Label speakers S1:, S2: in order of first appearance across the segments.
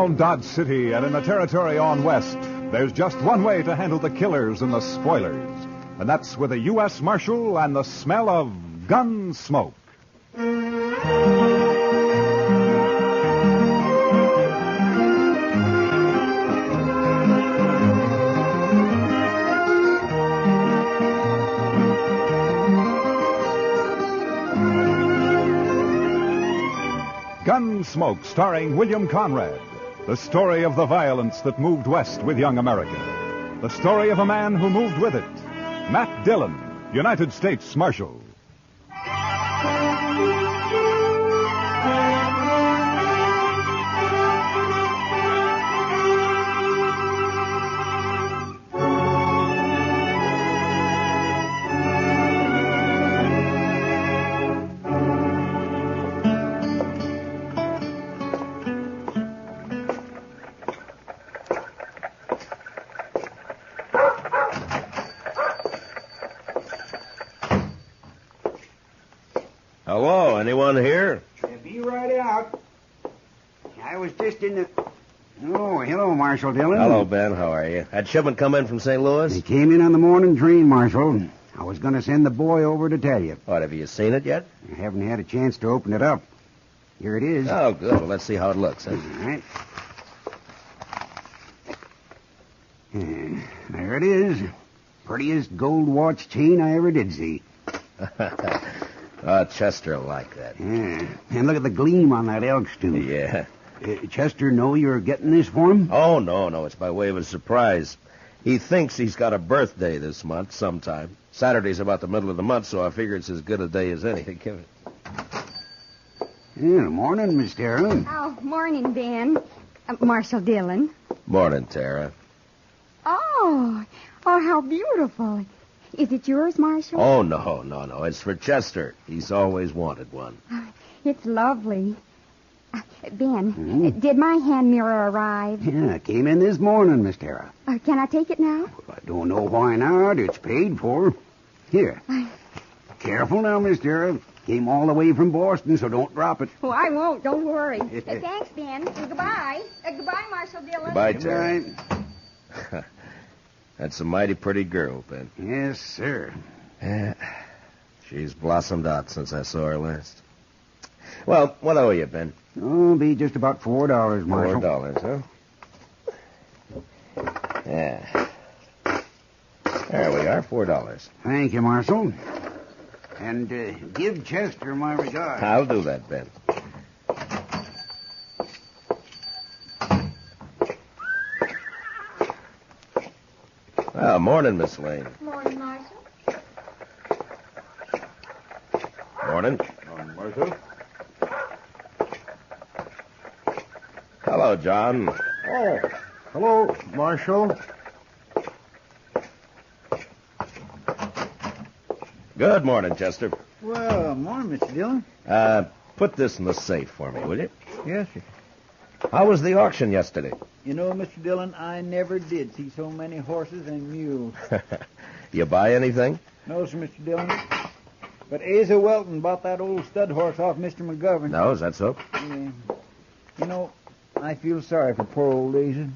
S1: Around Dodge City and in the territory on west, there's just one way to handle the killers and the spoilers. And that's with a U.S. Marshal and the smell of gun smoke. Gunsmoke, starring William Conrad. The story of the violence that moved west with young America. The story of a man who moved with it. Matt Dillon, United States Marshal.
S2: Hello, anyone here?
S3: Be right out. I was just in the... Oh, hello, Marshal Dillon.
S2: Hello, Ben. How are you? Had shipment come in from St. Louis?
S3: They came in on the morning train, Marshal. I was going to send the boy over to tell you.
S2: What, have you seen it yet?
S3: I haven't had a chance to open it up. Here it is.
S2: Oh, good. Well, let's see how it looks. Huh?
S3: All right. There it is. Prettiest gold watch chain I ever did see.
S2: Chester will like that.
S3: Yeah. And look at the gleam on that elk's tooth.
S2: Yeah.
S3: Chester know you're getting this for him?
S2: Oh, no. It's by way of a surprise. He thinks he's got a birthday this month sometime. Saturday's about the middle of the month, so I figure it's as good a day as any to give it.
S3: Yeah, morning, Miss Tara.
S4: Oh, morning, Ben. Marshal Dillon.
S2: Morning, Tara.
S4: Oh, how beautiful. Is it yours, Marshal?
S2: Oh, no. It's for Chester. He's always wanted one.
S4: It's lovely. Ben, did my hand mirror arrive?
S3: Yeah, came in this morning, Miss Tara.
S4: Can I take it now?
S3: I don't know why not. It's paid for. Here. Careful now, Miss Tara. Came all the way from Boston, so don't drop it.
S4: Oh, I won't. Don't worry. Thanks, Ben. Goodbye. Goodbye, Marshal Dillon.
S2: Goodbye, Tara. That's a mighty pretty girl, Ben.
S3: Yes, sir.
S2: Yeah. She's blossomed out since I saw her last. Well, what owe you, Ben?
S3: Oh, it'll be just about $4, Marshal.
S2: $4, huh? Yeah. There we are, $4.
S3: Thank you, Marshal. And give Chester my regards.
S2: I'll do that, Ben. Well, morning, Miss Lane.
S4: Morning, Marshal.
S2: Morning.
S1: Morning, Marshal.
S2: Hello, John.
S1: Oh, hello, Marshal.
S2: Good morning, Chester.
S5: Well, morning, Mr. Dillon.
S2: Put this in the safe for me, will you?
S5: Yes, sir.
S2: How was the auction yesterday?
S5: You know, Mr. Dillon, I never did see so many horses and mules.
S2: You buy anything?
S5: No, sir, Mr. Dillon. But Asa Welton bought that old stud horse off Mr. McGovern.
S2: No, is that so?
S5: Yeah. You know, I feel sorry for poor old Asa.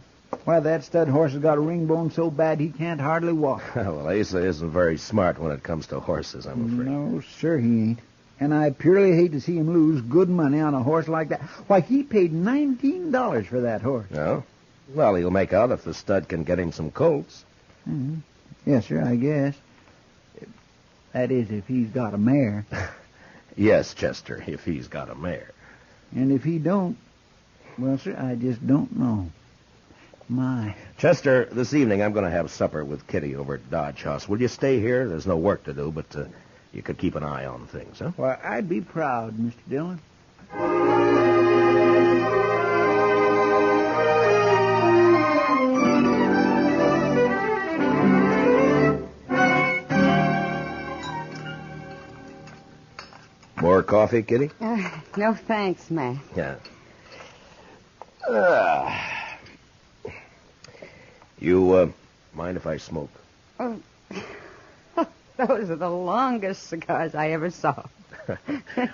S5: Why, that stud horse has got a ring bone so bad he can't hardly walk.
S2: Well, Asa isn't very smart when it comes to horses, I'm afraid.
S5: No, sir, he ain't. And I purely hate to see him lose good money on a horse like that. Why, he paid $19 for that horse.
S2: No? Well, he'll make out if the stud can get him some colts.
S5: Mm-hmm. Yes, sir, I guess. That is, if he's got a mare.
S2: Yes, Chester, if he's got a mare.
S5: And if he don't, well, sir, I just don't know. My.
S2: Chester, this evening I'm going to have supper with Kitty over at Dodge House. Will you stay here? There's no work to do, but you could keep an eye on things, huh?
S5: Why, I'd be proud, Mr. Dillon.
S2: More coffee, Kitty?
S4: No thanks, Matt.
S2: Yeah. You mind if I smoke?
S4: Oh, those are the longest cigars I ever saw.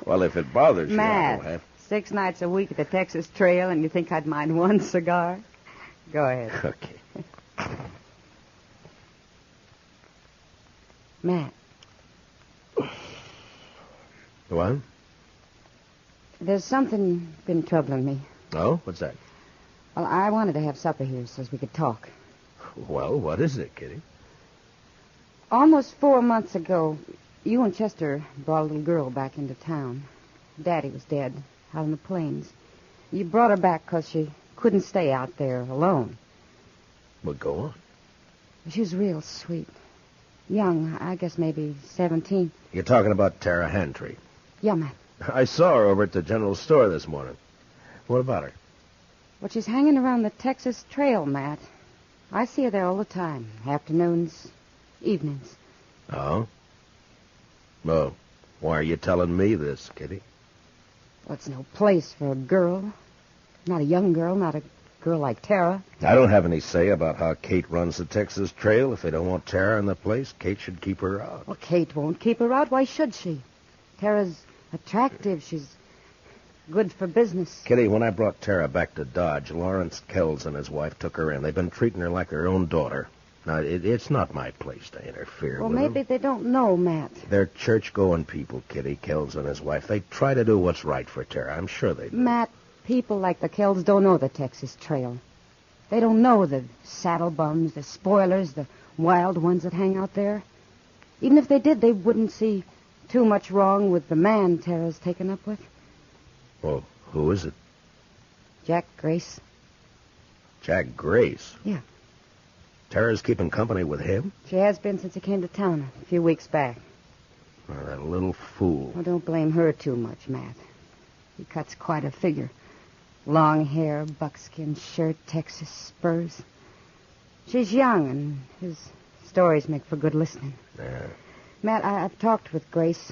S2: Well, if it bothers you, I
S4: Matt,
S2: don't have...
S6: 6 nights a week at the Texas Trail, and you think I'd mind one cigar? Go ahead.
S2: Okay.
S6: Matt,
S2: What?
S6: there's something been troubling me.
S2: Oh, what's that?
S6: Well, I wanted to have supper here so we could talk.
S2: Well, what is it, Kitty?
S6: Almost 4 months ago, you and Chester brought a little girl back into town. Daddy was dead, out in the plains. You brought her back because she couldn't stay out there alone.
S2: Well, go on.
S6: She was real sweet. Young, I guess maybe 17.
S2: You're talking about Tara Hantry.
S6: Yeah, Matt.
S2: I saw her over at the general store this morning. What about her?
S6: Well, she's hanging around the Texas Trail, Matt. I see her there all the time. Afternoons, evenings.
S2: Oh? Well, why are you telling me this, Kitty?
S6: Well, it's no place for a girl. Not a young girl, not a girl like Tara.
S2: I don't have any say about how Kate runs the Texas Trail. If they don't want Tara in the place, Kate should keep her out.
S6: Well, Kate won't keep her out. Why should she? Tara's attractive. She's good for business.
S2: Kitty, when I brought Tara back to Dodge, Lawrence Kells and his wife took her in. They've been treating her like their own daughter. Now, it's not my place to interfere
S6: Well,
S2: with
S6: maybe
S2: them.
S6: they don't know, Matt.
S2: They're church-going people, Kitty, Kells and his wife. They try to do what's right for Tara. I'm sure they do.
S6: Matt, people like the Kells don't know the Texas Trail. They don't know the saddle bums, the spoilers, the wild ones that hang out there. Even if they did, they wouldn't see too much wrong with the man Tara's taken up with.
S2: Well, who is it?
S6: Jack Grace.
S2: Jack Grace?
S6: Yeah.
S2: Tara's keeping company with him?
S6: She has been since he came to town a few weeks back.
S2: Oh, that little fool.
S6: Well, don't blame her too much, Matt. He cuts quite a figure. Long hair, buckskin shirt, Texas spurs. She's young, and his stories make for good listening.
S2: Yeah.
S6: Matt, I've talked with Grace,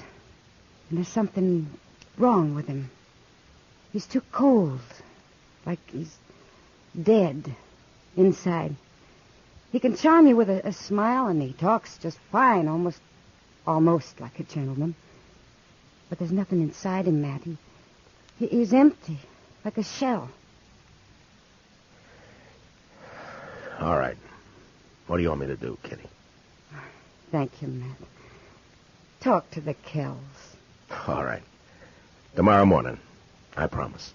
S6: and there's something wrong with him. He's too cold, like he's dead inside. He can charm you with a smile, and he talks just fine, almost like a gentleman. But there's nothing inside him, Matt. He's empty, like a shell.
S2: All right. What do you want me to do, Kitty?
S6: Thank you, Matt. Talk to the Kells.
S2: All right. Tomorrow morning. I promise.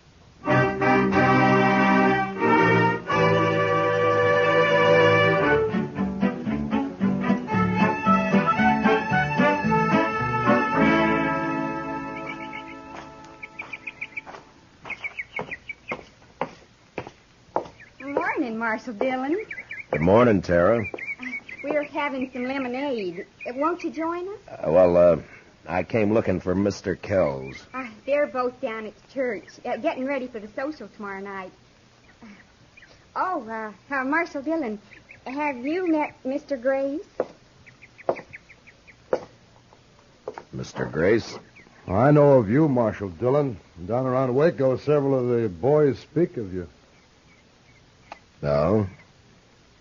S4: Morning, Marshal Dillon.
S2: Good morning, Tara.
S4: We're having some lemonade. Won't you join us?
S2: I came looking for Mr. Kells.
S4: They're both down at the church, getting ready for the social tomorrow night. Marshal Dillon, have you met Mr. Grace?
S2: Mr. Grace?
S7: I know of you, Marshal Dillon. Down around Waco, several of the boys speak of you.
S2: No?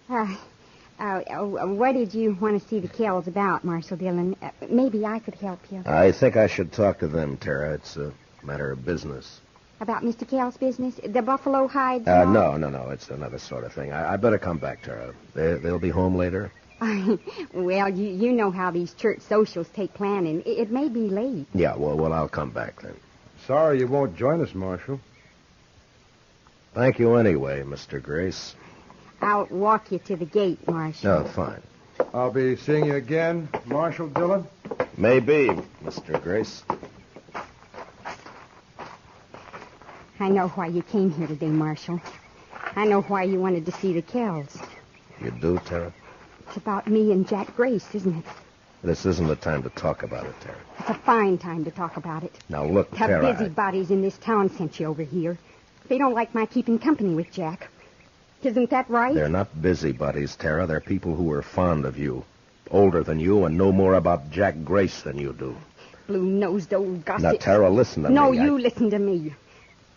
S4: What did you want to see the Kells about, Marshal Dillon? Maybe I could help you.
S2: I think I should talk to them, Tara. It's a matter of business.
S4: About Mr. Kells' business? The buffalo hides?
S2: No. It's another sort of thing. I better come back, Tara. They'll be home later?
S4: Well, you know how these church socials take planning. It may be late.
S2: Yeah, well, I'll come back then.
S7: Sorry you won't join us, Marshal.
S2: Thank you anyway, Mr. Grace.
S4: I'll walk you to the gate, Marshal.
S2: Oh, fine.
S7: I'll be seeing you again, Marshal Dillon.
S2: Maybe, Mr. Grace.
S4: I know why you came here today, Marshal. I know why you wanted to see the Kells.
S2: You do, Tara?
S4: It's about me and Jack Grace, isn't it?
S2: This isn't the time to talk about it, Tara.
S4: It's a fine time to talk about it.
S2: Now, look,
S4: The
S2: Tara...
S4: busybodies in this town sent you over here. They don't like my keeping company with Jack. Isn't that right?
S2: They're not busybodies, Tara. They're people who are fond of you. Older than you and know more about Jack Grace than you do.
S4: Blue-nosed old gossip.
S2: Now, Tara, listen to me.
S4: No, you listen to me.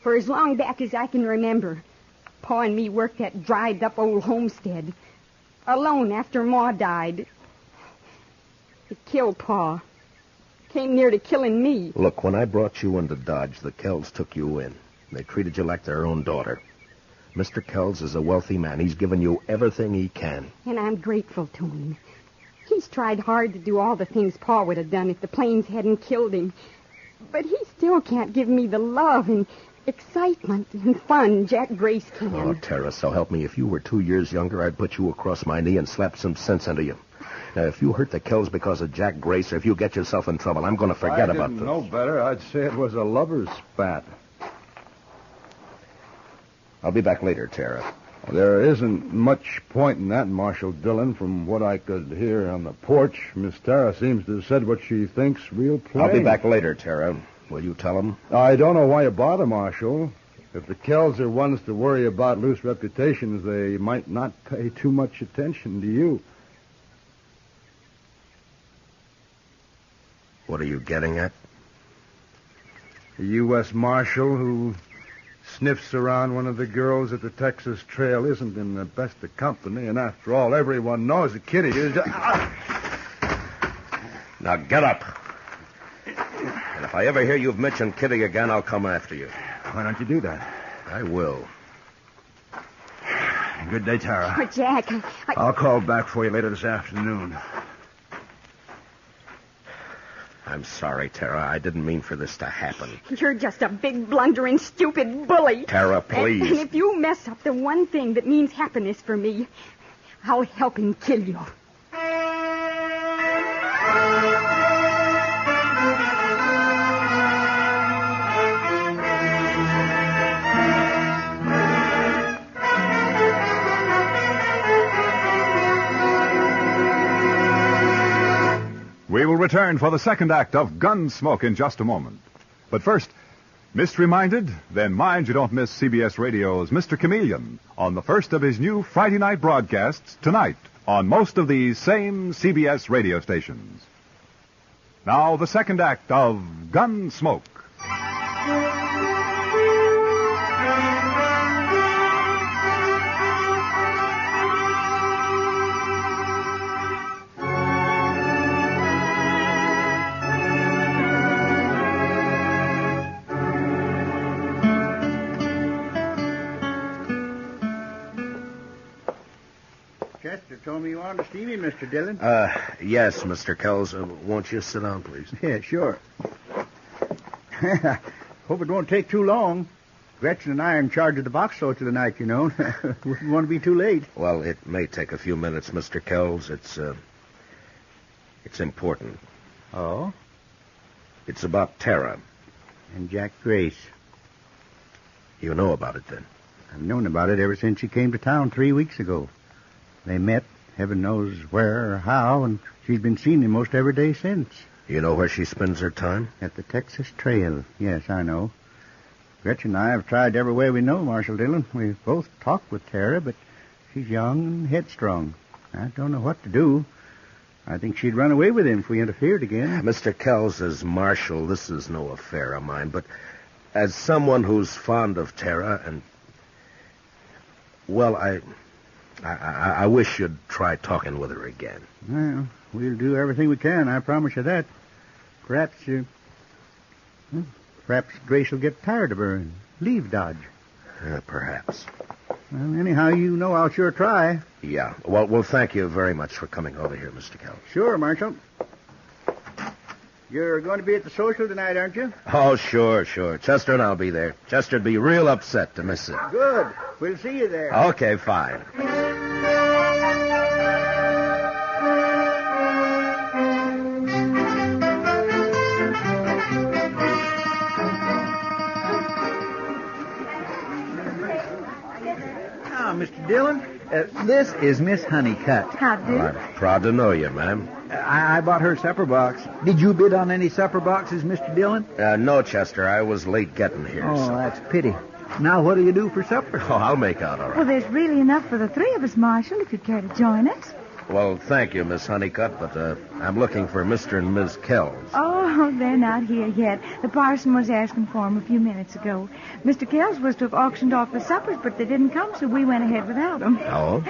S4: For as long back as I can remember, Pa and me worked that dried-up old homestead. Alone after Ma died. It killed Pa. came near to killing me.
S2: Look, when I brought you into Dodge, the Kells took you in. They treated you like their own daughter. Mr. Kells is a wealthy man. He's given you everything he can.
S4: And I'm grateful to him. He's tried hard to do all the things Pa would have done if the planes hadn't killed him. But he still can't give me the love and excitement and fun Jack Grace can.
S2: Oh, Tara, so help me. If you were 2 years younger, I'd put you across my knee and slap some sense into you. Now, if you hurt the Kells because of Jack Grace, or if you get yourself in trouble, I'm going to forget about this.
S7: I didn't know better. I'd say it was a lover's spat.
S2: I'll be back later, Tara.
S7: There isn't much point in that, Marshal Dillon. From what I could hear on the porch, Miss Tara seems to have said what she thinks real plain.
S2: I'll be back later, Tara. Will you tell him?
S7: I don't know why you bother, Marshal. If the Kells are ones to worry about loose reputations, they might not pay too much attention to you.
S2: What are you getting at?
S7: A U.S. Marshal who sniffs around one of the girls at the Texas Trail isn't in the best of company, and after all, everyone knows that Kitty is...
S2: Now get up. And if I ever hear you've mentioned Kitty again, I'll come after you.
S5: Why don't you do that?
S2: I will.
S5: Good day, Tara.
S4: Oh, Jack,
S5: I'll call back for you later this afternoon.
S2: I'm sorry, Tara. I didn't mean for this to happen.
S4: You're just a big, blundering, stupid bully.
S2: Tara, please.
S4: And if you mess up the one thing that means happiness for me, I'll help him kill you.
S1: We will return for the second act of Gunsmoke in just a moment. But first, missed reminded? Then mind you don't miss CBS Radio's Mr. Chameleon on the first of his new Friday night broadcasts tonight on most of these same CBS radio stations. Now, the second act of Gunsmoke.
S5: Chester told me you wanted to see me, Mr. Dillon.
S2: Yes, Mr. Kells. Won't you sit down, please?
S5: Yeah, sure. Hope it won't take too long. Gretchen and I are in charge of the box store tonight, you know. Wouldn't want to be too late.
S2: Well, it may take a few minutes, Mr. Kells. It's important.
S5: Oh?
S2: It's about Tara.
S5: And Jack Grace.
S2: You know about it, then?
S5: I've known about it ever since she came to town 3 weeks ago. They met, heaven knows where or how, and she's been seen him most every day since.
S2: You know where she spends her time?
S5: At the Texas Trail. Yes, I know. Gretchen and I have tried every way we know, Marshal Dillon. We've both talked with Tara, but she's young and headstrong. I don't know what to do. I think she'd run away with him if we interfered again.
S2: Mr. Kells, as Marshal, this is no affair of mine, but as someone who's fond of Tara and... Well, I wish you'd try talking with her again.
S5: Well, we'll do everything we can, I promise you that. Perhaps Grace will get tired of her and leave Dodge.
S2: Perhaps.
S5: Well, anyhow, you know I'll sure try.
S2: Yeah. Well, thank you very much for coming over here, Mr. Kells.
S5: Sure, Marshal. You're going to be at the social tonight, aren't you?
S2: Oh, sure. Chester and I'll be there. Chester'd be real upset to miss it.
S5: Good. We'll see you there.
S2: Okay, fine.
S5: Mr. Dillon, this is Miss Honeycutt.
S4: How do?
S2: Well, I'm proud to know you, ma'am.
S5: I bought her supper box. Did you bid on any supper boxes, Mr. Dillon?
S2: No, Chester. I was late getting here.
S5: Oh,
S2: so.
S5: that's a pity. Now, what do you do for supper?
S2: Oh, I'll make out all right.
S8: Well, there's really enough for the three of us, Marshal, if you'd care to join us.
S2: Well, thank you, Miss Honeycutt, but I'm looking for Mr. and Ms. Kells.
S8: Oh, they're not here yet. The parson was asking for them a few minutes ago. Mr. Kells was to have auctioned off the suppers, but they didn't come, so we went ahead without them.
S2: Oh?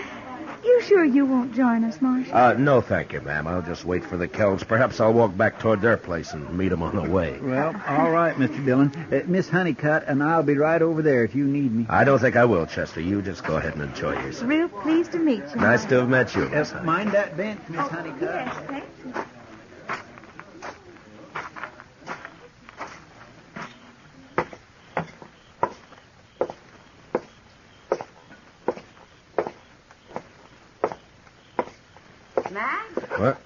S8: You sure you won't join us, Marshal?
S2: No, thank you, ma'am. I'll just wait for the Kells. Perhaps I'll walk back toward their place and meet them on the way.
S5: Well, all right, Mr. Dillon. Miss Honeycutt and I'll be right over there if you need me.
S2: I don't think I will, Chester. You just go ahead and enjoy yourself.
S8: Real pleased to meet you.
S2: Nice to have met you, Miss Honey.
S5: Mind that bench, Miss Honeycutt.
S8: Yes, thank you.
S6: Matt?
S2: What?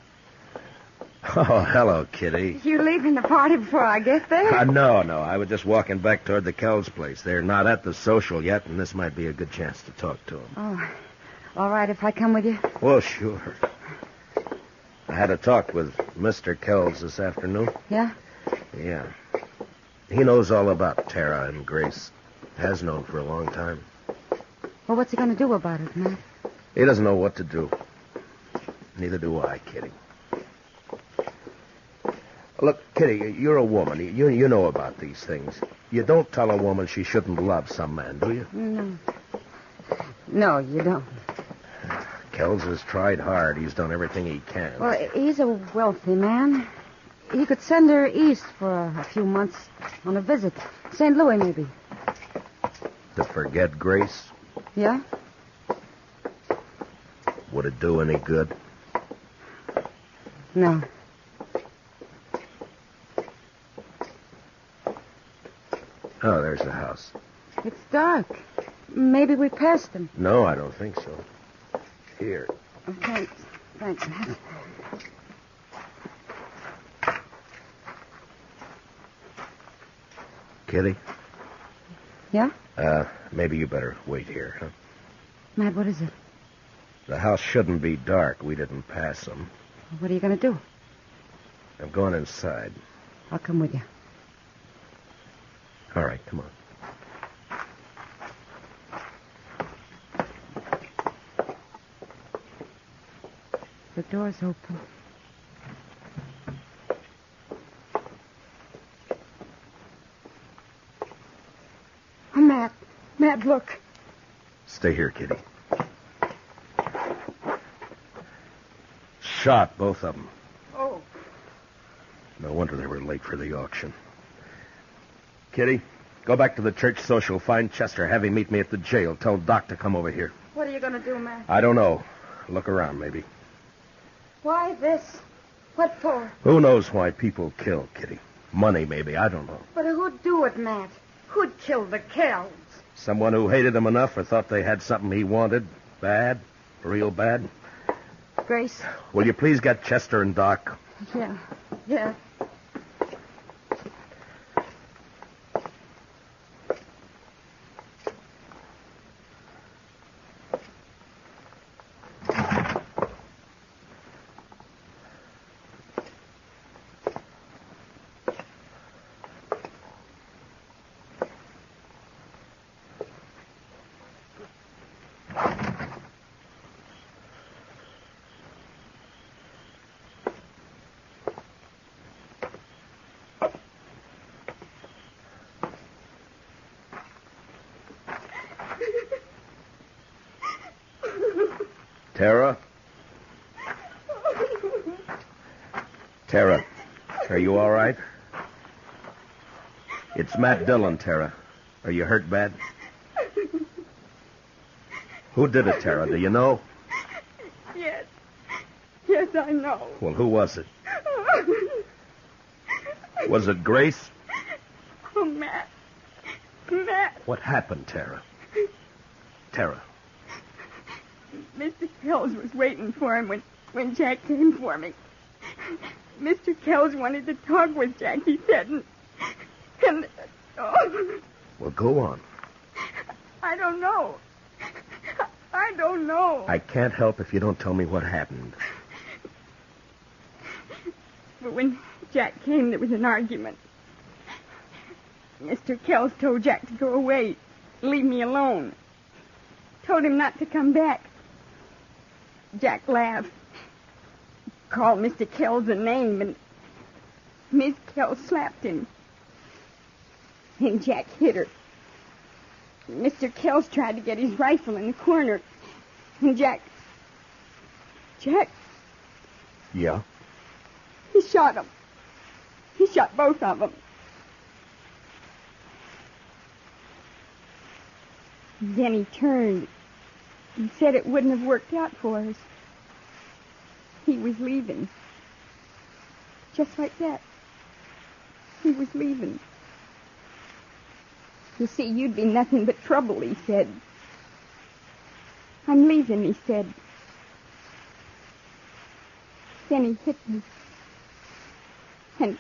S2: Oh, hello, Kitty.
S6: You leaving the party before I get there?
S2: No. I was just walking back toward the Kells place. They're not at the social yet, and this might be a good chance to talk to them.
S6: Oh, all right if I come with you.
S2: Well, sure. I had a talk with Mr. Kells this afternoon.
S6: Yeah?
S2: Yeah. He knows all about Tara and Grace. Has known for a long time.
S6: Well, what's he going to do about it, Matt?
S2: He doesn't know what to do. Neither do I, Kitty. Look, Kitty, you're a woman. You know about these things. You don't tell a woman she shouldn't love some man, do you?
S6: No. No, you don't.
S2: Kells has tried hard. He's done everything he can.
S6: Well, he's a wealthy man. He could send her east for a few months on a visit. St. Louis, maybe.
S2: To forget Grace?
S6: Yeah?
S2: Would it do any good?
S6: No.
S2: Oh, there's the house.
S6: It's dark. Maybe we passed him.
S2: No, I don't think so. Here.
S6: Oh, thanks. Thanks, Matt.
S2: Kitty?
S6: Yeah?
S2: Maybe you better wait here, huh?
S6: Matt, what is it?
S2: The house shouldn't be dark. We didn't pass them.
S6: What are you going to do?
S2: I'm going inside.
S6: I'll come with you.
S2: All right, come on.
S6: The door's open. Oh, Matt. Matt, look.
S2: Stay here, Kitty. Shot, both of them.
S6: Oh.
S2: No wonder they were late for the auction. Kitty, go back to the church social. Find Chester. Have him meet me at the jail. Tell Doc to come over here.
S6: What are you going to do, Matt?
S2: I don't know. Look around, maybe.
S6: Why this? What for?
S2: Who knows why people kill, Kitty? Money, maybe. I don't know.
S6: But who'd do it, Matt? Who'd kill the Kells?
S2: Someone who hated him enough or thought they had something he wanted. Bad. Real bad.
S6: Grace?
S2: Will you please get Chester and Doc?
S6: Yeah. Yeah.
S2: Tara? Tara, are you all right? It's Matt Dillon, Tara. Are you hurt bad? Who did it, Tara? Do you know?
S4: Yes. Yes, I know.
S2: Well, who was it? Was it Grace?
S4: Oh, Matt. Matt.
S2: What happened, Tara? Tara.
S4: Mr. Kells was waiting for him when Jack came for me. Mr. Kells wanted to talk with Jack, he said, and oh,
S2: Well, go on.
S4: I don't know. I don't know.
S2: I can't help if you don't tell me what happened.
S4: But when Jack came, there was an argument. Mr. Kells told Jack to go away, leave me alone. Told him not to come back. Jack laughed. Called Mr. Kells a name, and Miss Kells slapped him. And Jack hit her. Mr. Kells tried to get his rifle in the corner, and Jack Jack,
S2: Yeah?
S4: he shot him. He shot both of them. Then he turned and said it wouldn't have worked out for us. He was leaving. Just like that. He was leaving. You see, you'd be nothing but trouble, he said. I'm leaving, he said. Then he hit me. And...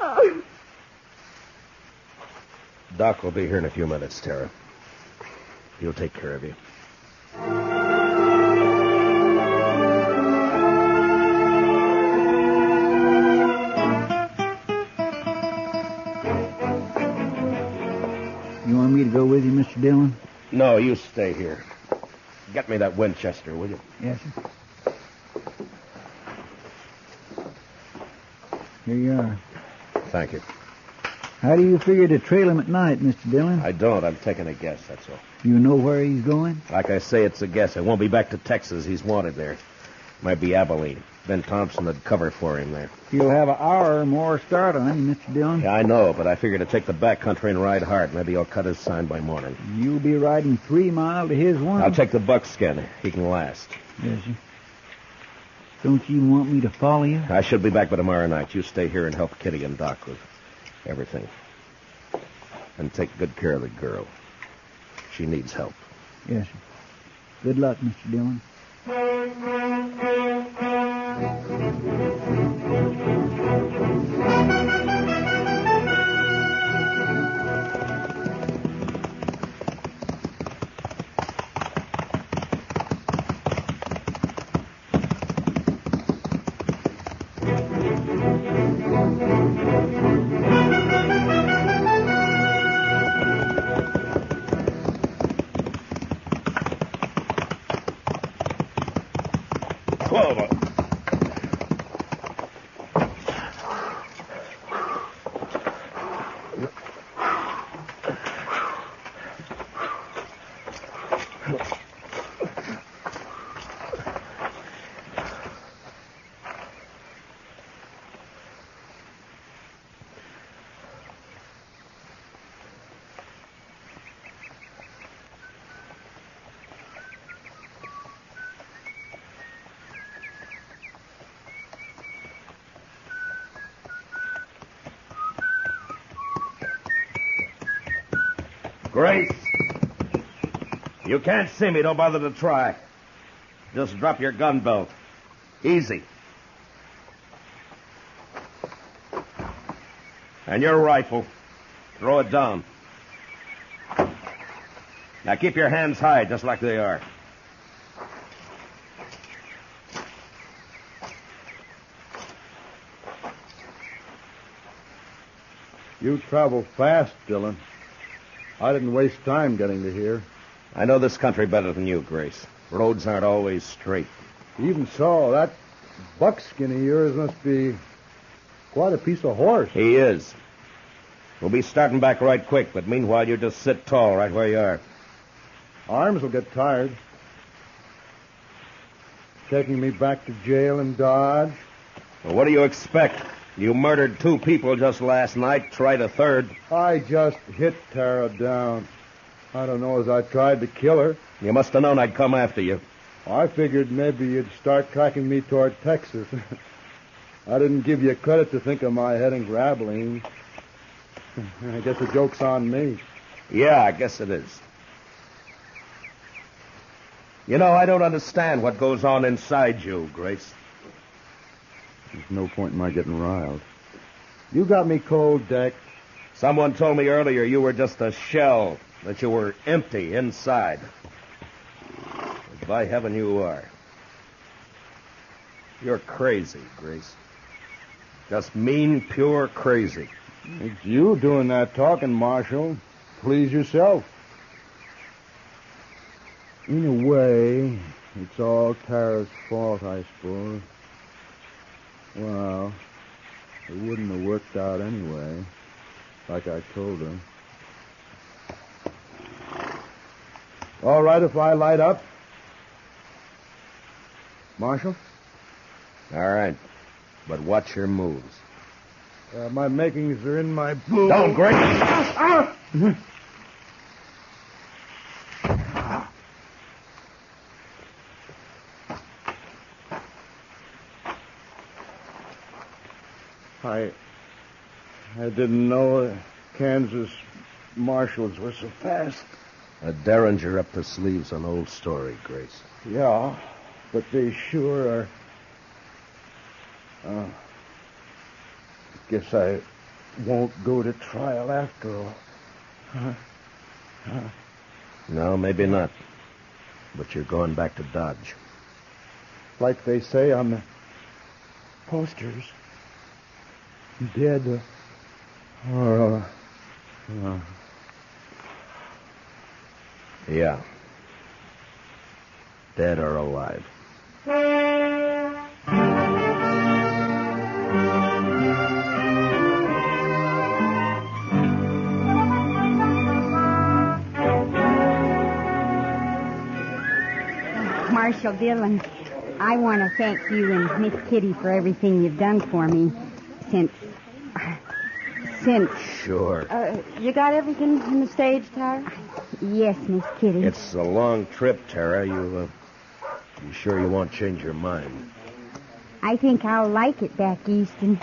S4: oh.
S2: Doc will be here in a few minutes, Tara. He'll take care of you.
S5: You want me to go with you, Mr. Dillon?
S2: No, you stay here. Get me that Winchester, will you?
S5: Yes, sir. Here you are.
S2: Thank you.
S5: How do you figure to trail him at night, Mr. Dillon?
S2: I don't. I'm taking a guess, that's all.
S5: You know where he's going?
S2: Like I say, it's a guess. I won't be back to Texas. He's wanted there. Might be Abilene. Ben Thompson would cover for him there.
S5: You'll have an hour or more start on him, Mr. Dillon.
S2: Yeah, I know, but I figure to take the back country and ride hard. Maybe he'll cut his sign by morning.
S5: You'll be riding 3 mile to his 1.
S2: I'll take the buckskin. He can last.
S5: Yes, sir. Don't you want me to follow you?
S2: I should be back by tomorrow night. You stay here and help Kitty and Doc with everything. And take good care of the girl. She needs help.
S5: Yes, sir. Good luck, Mr. Dillon.
S2: Clover. Grace, you can't see me. Don't bother to try. Just drop your gun belt. Easy. And your rifle. Throw it down. Now keep your hands high, just like they are.
S7: You travel fast, Dillon. I didn't waste time getting to here.
S2: I know this country better than you, Grace. Roads aren't always straight.
S7: Even so, that buckskin of yours must be quite a piece of horse.
S2: He is. We'll be starting back right quick, but meanwhile you just sit tall right where you are.
S7: Arms will get tired. Taking me back to jail in Dodge.
S2: Well, what do you expect? You murdered 2 people just last night, tried a third.
S7: I just hit Tara down. I don't know as I tried to kill her.
S2: You must have known I'd come after you.
S7: I figured maybe you'd start tracking me toward Texas. I didn't give you credit to think of my heading for Abilene. I guess the joke's on me.
S2: Yeah, I guess it is. You know, I don't understand what goes on inside you, Grace.
S7: There's no point in my getting riled. You got me cold, Deck.
S2: Someone told me earlier you were just a shell, that you were empty inside. But by heaven, you are. You're crazy, Grace. Just mean, pure crazy.
S7: It's you doing that talking, Marshal. Please yourself. In a way, it's all Tara's fault, I suppose. Well, it wouldn't have worked out anyway, like I told her. All right if I light up? Marshal?
S2: All right. But watch your moves.
S7: My makings are in my blue...
S2: Don't, Grace!
S7: I didn't know Kansas marshals were so fast.
S2: A derringer up the sleeves, an old story, Grace.
S7: Yeah, but they sure are... guess I won't go to trial after all.
S2: No, maybe not. But you're going back to Dodge.
S7: Like they say on the posters. Dead or...
S2: Yeah. Dead or alive.
S4: Marshal Dillon, I want to thank you and Miss Kitty for everything you've done for me since...
S2: Sure.
S6: You got everything in the stage, Tara?
S4: Yes, Miss Kitty.
S2: It's a long trip, Tara. You sure you won't change your mind?
S4: I think I'll like it back east, and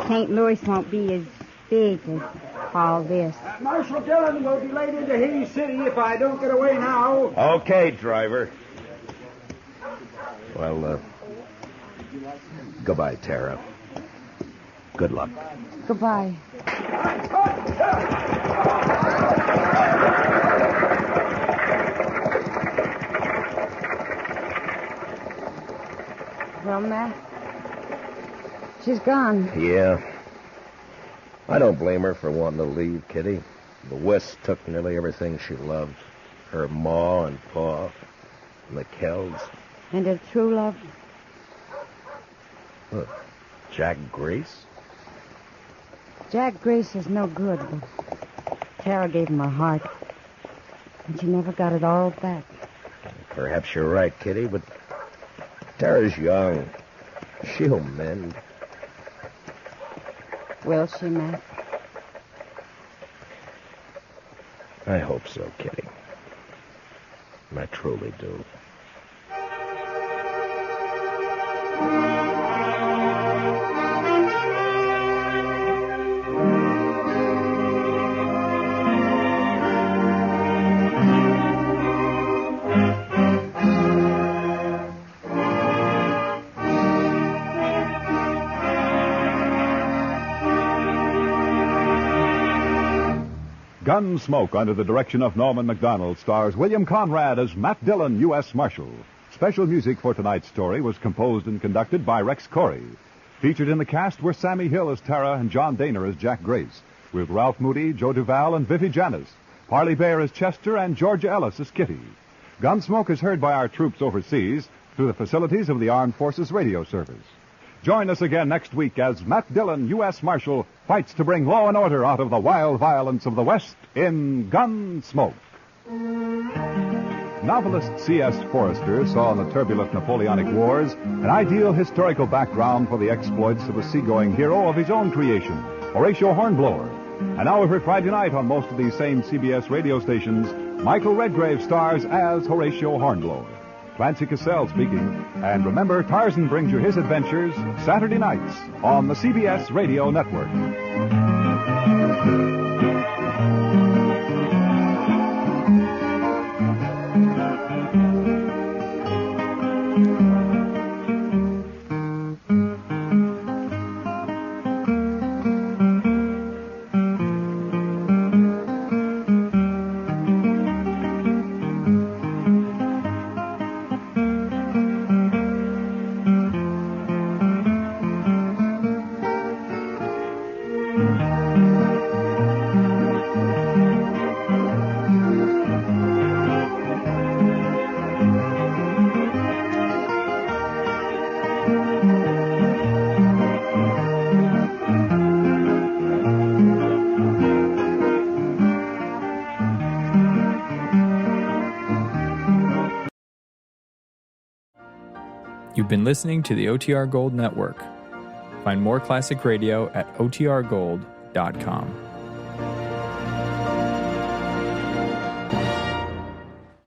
S4: St. Louis won't be as big as all this.
S3: Marshal Dillon will be late into Hays City if I don't get away now.
S2: Okay, driver. Well, goodbye, Tara. Good luck.
S6: Goodbye. Well, Matt, she's gone.
S2: Yeah. I don't blame her for wanting to leave, Kitty. The West took nearly everything she loved. Her ma and pa, and the Kells.
S6: And her true love.
S2: Look, Jack Grace?
S6: Jack Grace is no good, but Tara gave him her heart. And she never got it all back.
S2: Perhaps you're right, Kitty, but Tara's young. She'll mend.
S6: Will she, Matt?
S2: I hope so, Kitty. I truly do.
S1: Gunsmoke, under the direction of Norman MacDonald, stars William Conrad as Matt Dillon, U.S. Marshal. Special music for tonight's story was composed and conducted by Rex Corey. Featured in the cast were Sammy Hill as Tara and John Daner as Jack Grace, with Ralph Moody, Joe Duval, and Vivi Janis, Parley Bear as Chester, and Georgia Ellis as Kitty. Gunsmoke is heard by our troops overseas through the facilities of the Armed Forces Radio Service. Join us again next week as Matt Dillon, U.S. Marshal, fights to bring law and order out of the wild violence of the West in Gunsmoke. Novelist C.S. Forrester saw in the turbulent Napoleonic Wars an ideal historical background for the exploits of a seagoing hero of his own creation, Horatio Hornblower. And now every Friday night on most of these same CBS radio stations, Michael Redgrave stars as Horatio Hornblower. Clancy Cassell speaking. And remember, Tarzan brings you his adventures Saturday nights on the CBS Radio Network.
S9: You've been listening to the OTR Gold Network. Find more classic radio at otrgold.com.